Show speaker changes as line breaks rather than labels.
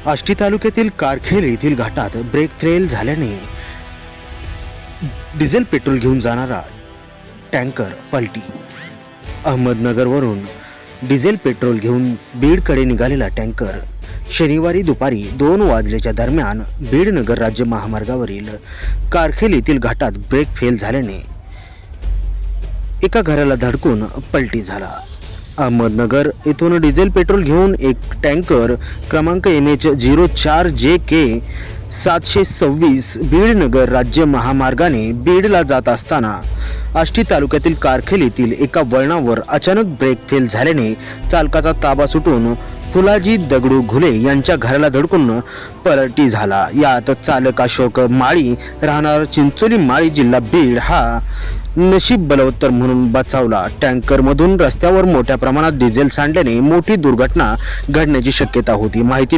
आष्टी तालुक्यातील कारखेल येथील घाटात ब्रेक फेल झाल्याने डिझेल पेट्रोल घेऊन जाणारा टँकर पलटी। अहमदनगरवरून डिझेल पेट्रोल घेऊन बीडकडे निघालेला टँकर शनिवारी दुपारी 2 वाजल्याच्या दरम्यान बीड नगर राज्य महामार्गावरील कारखेल येथील घाटात ब्रेक फेल झाल्याने एका घराला धडकून पलटी झाला। अहमदनगर येथून डिझेल पेट्रोल घेऊन एक टँकर क्रमांक MH04JK 726 बीड नगर राज्य महामार्गाने बीडला जात असताना आष्टी तालुक्यातील कारखेल येथील एका वळणावर अचानक ब्रेक फेल झाल्याने चालकाचा ताबा सुटून फुलाजी दगडू घुले यांच्या घराला धडकून पलटी झाला। यात चालक अशोक माळी राहणार चिंचोली माळी जिल्हा बीड हा नशीब बलवत्तर म्हणून बचावला। टँकरमधून रस्त्यावर मोठ्या प्रमाणात डिझेल सांडल्याने मोठी दुर्घटना घडण्याची शक्यता होती। माहिती